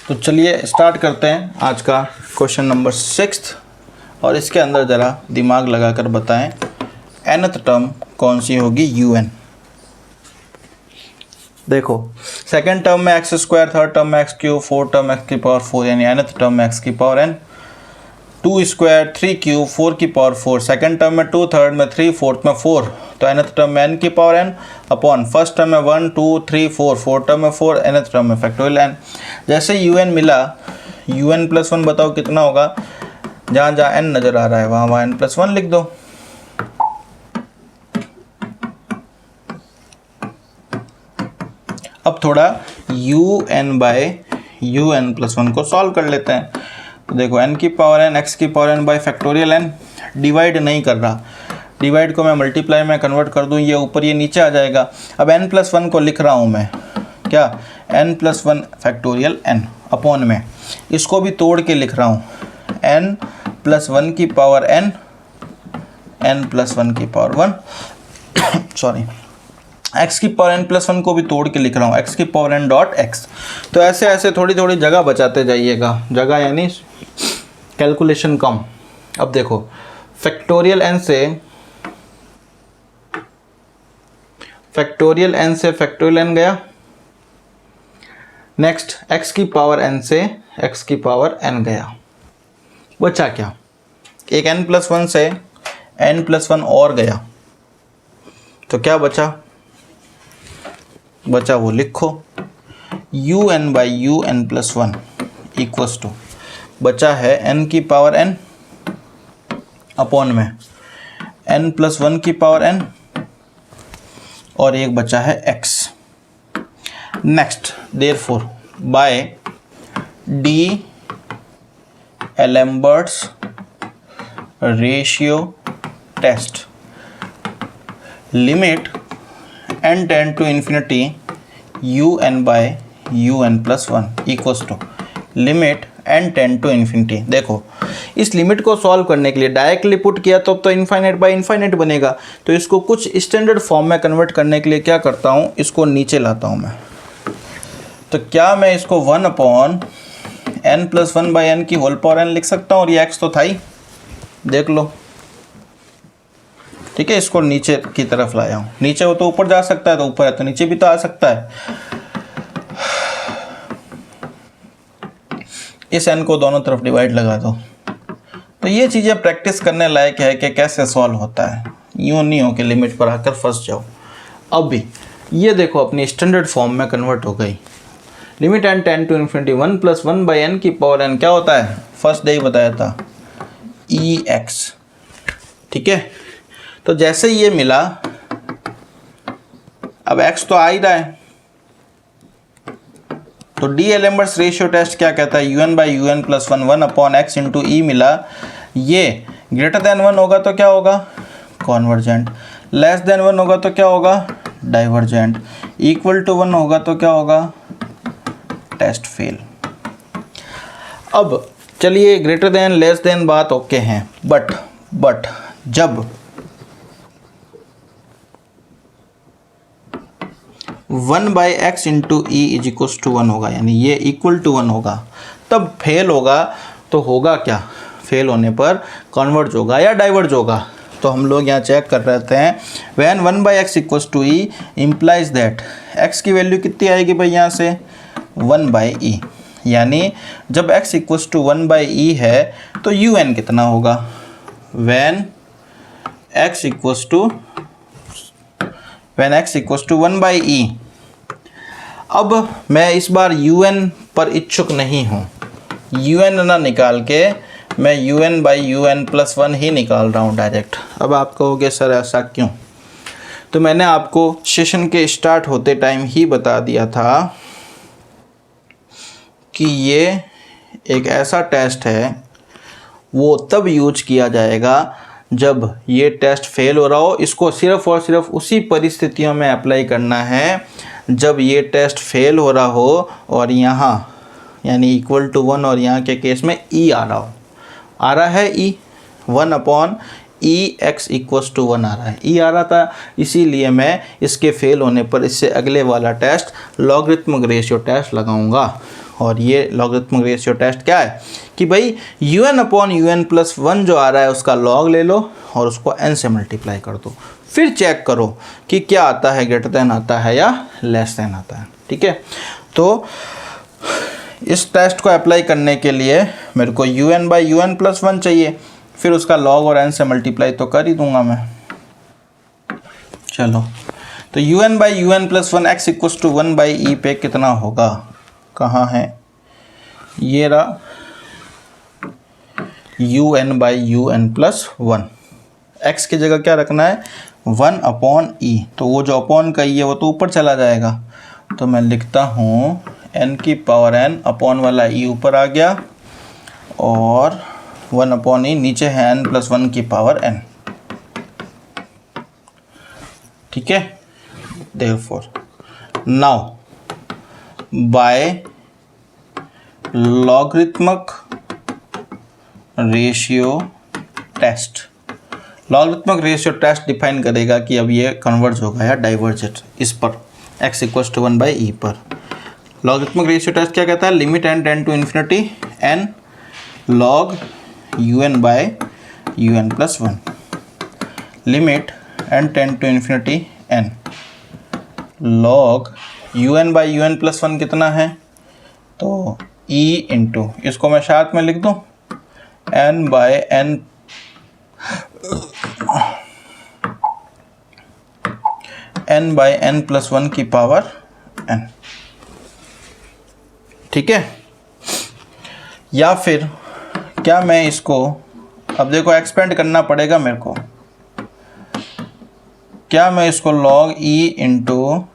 तो चलिए स्टार्ट करते हैं आज का क्वेश्चन नंबर 6, और इसके अंदर ज़रा दिमाग लगाकर बताएं nth टर्म कौन सी होगी, un। देखो सेकंड टर्म में एक्स स्क्वायर, थर्ड टर्म में x cube, fourth term x की पावर 4, यानी nth टर्म में एक्स की पावर n, 2 स्क्वायर 3 क्यूब 4 की पावर 4, सेकंड टर्म में 2, थर्ड में 3, फोर्थ में 4, तो nth टर्म में n की power n upon first term में 1 2 3 4, फोर्थ टर्म में 4, nth टर्म में फैक्टोरियल n। जैसे un मिला, un प्लस 1 बताओ कितना होगा, जहाँ जहाँ n नज़र आ रहा है वहाँ n प्लस 1 लिख दो। अब थोड़ा un बाय un प्लस 1 को सॉल्व कर लेते हैं। तो देखो n की पावर n, x की power n bye factorial n, divide नहीं कर रहा, डिवाइड को मैं मल्टीप्लाई में कन्वर्ट कर दूं, ये ऊपर ये नीचे आ जाएगा। अब n प्लस 1 को लिख रहा हूँ मैं, क्या, n plus 1 factorial n upon में, इसको भी तोड़ के लिख रहा हूँ, n प्लस 1 की पावर n, n प्लस 1 की पावर 1 सॉरी, एक्स की पावर n प्लस वन को भी तोड़ के लिख रहा हूँ, एक्स की पावर n डॉट एक्स। तो ऐसे ऐसे थोड़ी थोड़ी जगह बचाते जाइएगा, जगह यानी कैलकुलेशन कम। अब देखो फैक्टोरियल n से फैक्टोरियल n गया। नेक्स्ट x की पावर n से x की पावर n गया। बचा क्या? एक n प्लस वन से n प्लस वन और गया, तो क्या बचा? बचा वो लिखो, un by you N plus one equals to, बचा है n की पावर n अपॉन में n प्लस वन की पावर n, और एक बचा है x। Next therefore by D d'Alembert's ratio test limit n tend to infinity you N by you N plus one equals to limit n tend to infinity. देखो इस limit को solve करने के लिए डायरेक्टली पुट किया तो infinite bye infinite बनेगा। तो इसको कुछ स्टैंडर्ड फॉर्म में कन्वर्ट करने के लिए क्या करता हूँ, इसको नीचे लाता हूँ मैं। तो क्या मैं इसको 1 upon n plus one by n की होल पावर n लिख सकता हूँ, और ये x तो था ही, देख लो। ठीक है, इसको नीचे की तरफ लाया हूँ। नीचे हो तो ऊपर जा सकता है, तो ऊपर है तो नीचे भी तो आ सकता है। इस n को दोनों तरफ डिवाइड लगा दो। तो ये चीज़ें प्रैक्टिस करने लायक है कि कैसे सॉल्व होता है, यूँ नहीं हो कि लिमिट पर आकर फंस जाओ। अब भी ये देखो अपनी स्टैंडर्ड फॉर्म में कन्वर्ट हो गई। Limit n tend to infinity 1 plus one by n की पावर n क्या होता है, फर्स्ट डे ही बताया था, ex। ठीक है, तो जैसे ये मिला, अब x तो आ ही रहा है, तो डी एलम्बर्ट्स रेशियो टेस्ट क्या कहता है, un by you N plus one 1 upon x into E मिला। ये ग्रेटर देन 1 होगा तो क्या होगा, कॉन्वर्जेंट। लेस देन 1 होगा तो क्या होगा, डाइवर्जेंट। इक्वल टू 1 होगा तो क्या होगा, टेस्ट फेल। अब चलिए ग्रेटर देन लेस देन बात ओके हैं, बट जब 1 by x into e is equals to 1 होगा, यानी ये इक्वल टू 1 होगा, तब फेल होगा। तो होगा क्या, फेल होने पर कन्वर्ज होगा या डाइवर्ज होगा। तो हम लोग यहाँ चेक कर रहे थे, when 1 by x equals to e implies that x की वैल्यू कितनी आएगी भाई, यहाँ से 1 बाई ई, यानी जब x equals to 1 by E है तो यू एन कितना होगा, when x equals to 1 by E. अब मैं इस बार un पर इच्छुक नहीं हूँ, un ना निकाल के मैं un by you N plus one ही निकाल रहा हूँ डायरेक्ट। अब आप कहोगे सर ऐसा क्यों, तो मैंने आपको सेशन के स्टार्ट होते टाइम ही बता दिया था कि ये एक ऐसा टेस्ट है, वो तब यूज किया जाएगा जब ये टेस्ट फेल हो रहा हो। इसको सिर्फ और सिर्फ उसी परिस्थितियों में अप्लाई करना है जब ये टेस्ट फेल हो रहा हो और यहाँ यानी इक्वल टू 1 और यहाँ के केस में ई आ रहा हो। आ रहा है e 1 upon e x equals to 1 आ रहा है, ई आ रहा था, इसीलिए मैं इसके फेल होने पर इससे अगले वाला टेस्ट लॉगरिथमिक रेशियो टेस्ट लगाऊंगा। और ये लॉगरिथमिक रेशियो टेस्ट क्या है कि भाई u n upon u N plus one जो आ रहा है उसका लॉग ले लो और उसको n से मल्टीप्लाई कर दो, फिर चेक करो कि क्या आता है, ग्रेटर देन आता है या लेस देन आता है। ठीक है, तो इस टेस्ट को अप्लाई करने के लिए मेरे को u N by you N plus one चाहिए, फिर उसका लॉग और n से मल्टीप्लाई तो कर ही दूंगा मैं। चलो, तो U N by you N plus one X equals to 1 by E पे कितना होगा, कहाँ है ये रहा, U N by you N plus one. X की जगह क्या रखना है, 1 अपॉन ई, तो वो जो अपॉन का ई है वो तो ऊपर चला जाएगा, तो मैं लिखता हूँ n की पावर n अपॉन वाला ई ऊपर आ गया और 1 अपॉन ई नीचे है n प्लस 1 की पावर n। ठीक है, therefore now by logarithmic ratio test logarithmic ratio test define करेगा कि अब ये कन्वर्ज होगा या डाइवर्जेंट इस पर x इक्वल्स टू 1/e पर। लॉगरिथमिक रेशियो टेस्ट क्या कहता है? Limit n tend to infinity n log un by un plus 1। Limit n tend to infinity n log un by un plus 1 कितना है? तो e इंटू, इसको मैं साथ में लिख दूँ n by n by n plus 1 की पावर n। ठीक है, या फिर क्या मैं इसको, अब देखो एक्सपेंड करना पड़ेगा मेरे को, क्या मैं इसको log e into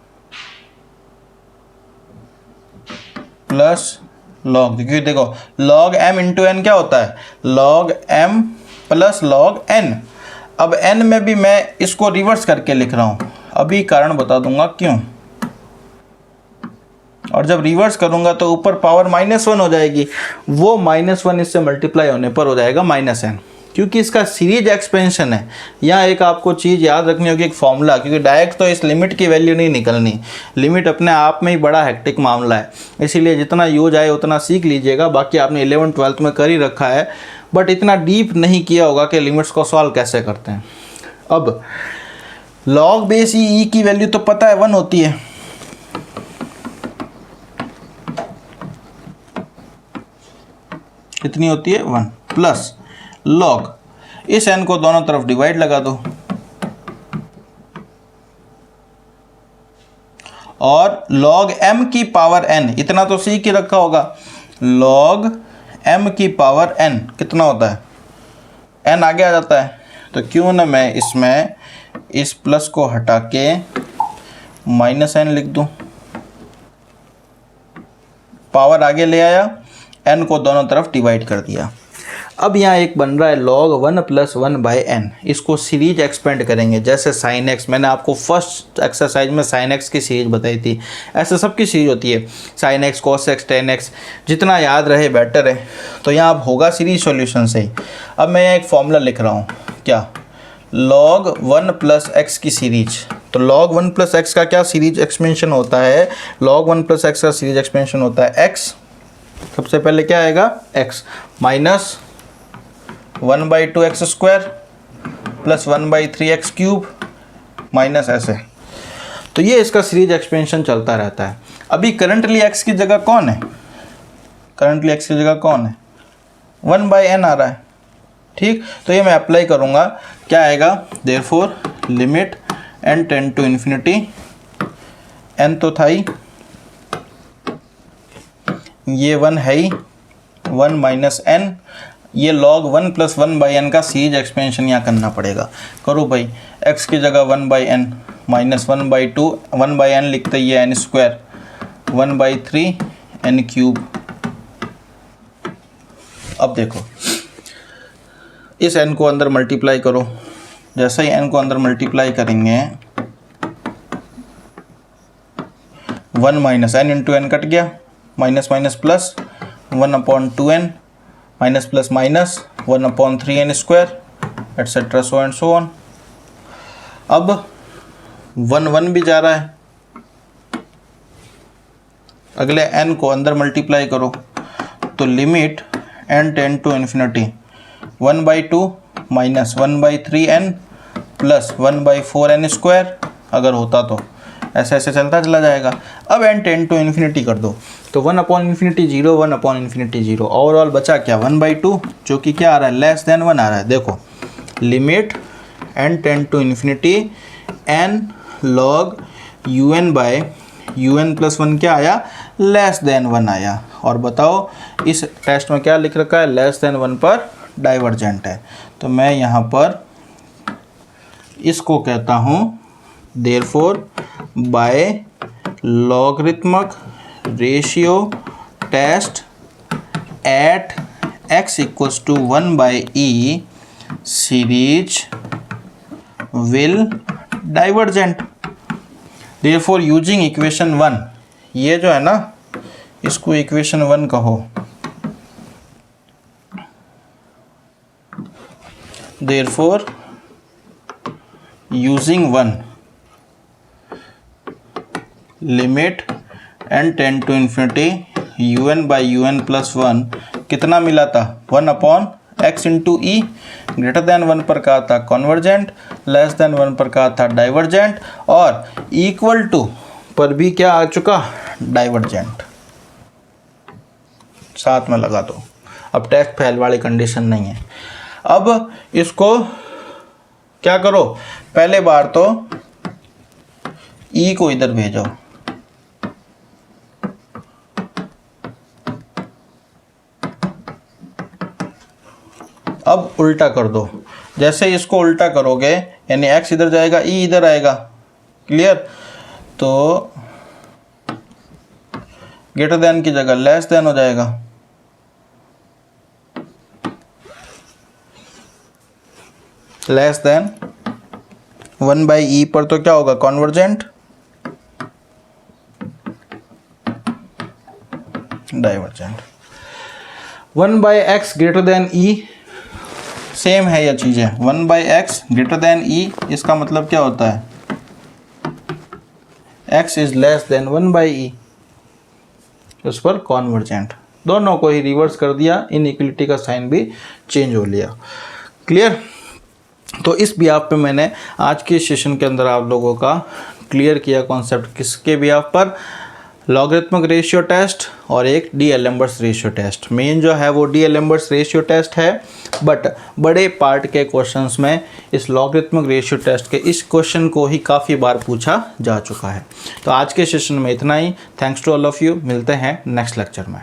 plus log, क्योंकि देखो log m इंटू n क्या होता है? log m plus log n। अब n में भी मैं इसको रिवर्स करके लिख रहा हूँ, अभी कारण बता दूंगा क्यों। और जब रिवर्स करूंगा तो ऊपर पावर -1 हो जाएगी, वो -1 इससे मल्टीप्लाई होने पर हो जाएगा -n, क्योंकि इसका सीरीज एक्सपेंशन है। यहाँ एक आपको चीज़ याद रखनी होगी, एक फॉर्मूला, क्योंकि डायरेक्ट तो इस लिमिट की वैल्यू नहीं निकलनी, लिमिट अपने आप में ही बड़ा हेक्टिक मामला है, इसीलिए जितना यूज आए उतना सीख लीजिएगा। बाकी आपने 11th-12th में कर ही रखा है, बट इतना डीप नहीं किया होगा कि लिमिट्स को सॉल्व कैसे करते हैं। अब log बेस ई की वैल्यू तो पता है 1 होती है, कितनी होती है? 1 प्लस log, इस n को दोनों तरफ डिवाइड लगा दो और log m की पावर n, इतना तो सीख के रखा होगा, log m की पावर n कितना होता है? n आगे आ जाता है, तो क्यों ना मैं इसमें इस प्लस को हटा के -n लिख दूं, पावर आगे ले आया, n को दोनों तरफ डिवाइड कर दिया। अब यहाँ एक बन रहा है log 1 प्लस 1 बाई n, इसको सीरीज एक्सपेंड करेंगे, जैसे sin x, मैंने आपको फर्स्ट एक्सरसाइज में sin x की सीरीज बताई थी, ऐसे सबकी सीरीज होती है, sin x cos x tan x, जितना याद रहे बेटर है। तो यहाँ अब होगा सीरीज सॉल्यूशन से ही। अब मैं यहाँ एक फॉर्मूला लिख रहा हूँ, क्या? log 1 प्लस x की सीरीज, तो log 1 प्लस x का क्या सीरीज एक्सपेंशन होता है? log 1 प्लस x का सीरीज एक्सपेंशन होता है x, सबसे पहले क्या आएगा? x minus 1/2 x square plus 1/3 x cube minus ऐसे। तो ये इसका सीरीज एक्सपेंशन चलता रहता है। अभी करंटली x की जगह कौन है? करंटली x की जगह कौन है? 1/n आ रहा है, ठीक। तो ये मैं अप्लाई करूँगा, क्या आएगा? Therefore limit n tend to infinity, n तो था ही, ये 1 है ही, 1 माइनस n, ये log 1 प्लस 1/n का सीरीज एक्सपेंशन यहाँ करना पड़ेगा। करो भाई, x की जगह 1/n माइनस 1/2, 1/n लिखते ही n स्क्वायर, 1/3 n क्यूब। अब देखो इस n को अंदर मल्टीप्लाई करो, जैसे ही n को अंदर मल्टीप्लाई करेंगे 1 minus n into n cut गया, minus minus plus 1/2n minus plus minus 1/3n square et cetera so and so on. अब 1 भी जा रहा है, अगले n को अंदर मल्टीप्लाई करो, तो limit n tend to infinity 1/2 minus 1/3n plus 1/4n square, अगर होता तो ऐसे ऐसे चलता चला जाएगा। अब n टेंड टू इन्फिनिटी कर दो, तो 1/∞ 0, 1/∞ 0, ओवरऑल बचा क्या? 1/2, जो कि क्या आ रहा है? लेस देन 1 आ रहा है। देखो limit n tend to infinity n log un by un plus 1 क्या आया? लेस देन 1 आया। और बताओ इस टेस्ट में क्या लिख रखा है? लेस देन 1 पर डाइवर्जेंट है। तो मैं यहाँ पर इसको कहता हूँ therefore by logarithmic ratio test at x equals to 1/e series will divergent. Therefore using equation 1, ये जो है ना, इसको इक्वेशन 1 कहो। Therefore using 1 limit n tend to infinity un/un + 1 कितना मिला था 1/x इंटू ई। ग्रेटर देन 1 पर कहा था कॉन्वर्जेंट, लेस देन 1 पर कहा था डाइवर्जेंट, और इक्वल टू पर भी क्या आ चुका डाइवर्जेंट। साथ में लगा दो, अब टेस्ट फेल वाली कंडीशन नहीं है। अब इसको क्या करो, पहले बार तो ई को इधर भेजो, अब उल्टा कर दो। जैसे इसको उल्टा करोगे यानी x इधर जाएगा e इधर आएगा, क्लियर। तो ग्रेटर देन की जगह लेस देन हो जाएगा, लेस देन 1/e पर तो क्या होगा convergent, divergent. 1/x greater than e same है ये चीज़ें, 1/x ग्रेटर देन e इसका मतलब क्या होता है x is less then 1/e, उस पर कॉन्वर्जेंट। दोनों को ही रिवर्स कर दिया, इनइक्वलिटी का साइन भी चेंज हो लिया, क्लियर। तो इस बिहाफ पे मैंने आज के सेशन के अंदर आप लोगों का क्लियर किया कॉन्सेप्ट, किसके बिहाफ पर, लॉगरिथमिक रेशियो टेस्ट और एक डी-एलेम्बर्ट्स रेशियो टेस्ट। मेन जो है वो डी-एलेम्बर्ट्स रेशियो टेस्ट है, बट बड़े पार्ट के क्वेश्चंस में इस लॉगरिथमिक रेशियो टेस्ट के इस क्वेश्चन को ही काफ़ी बार पूछा जा चुका है। तो आज के सेशन में इतना ही। Thanks to all of you, मिलते हैं नेक्स्ट लेक्चर में।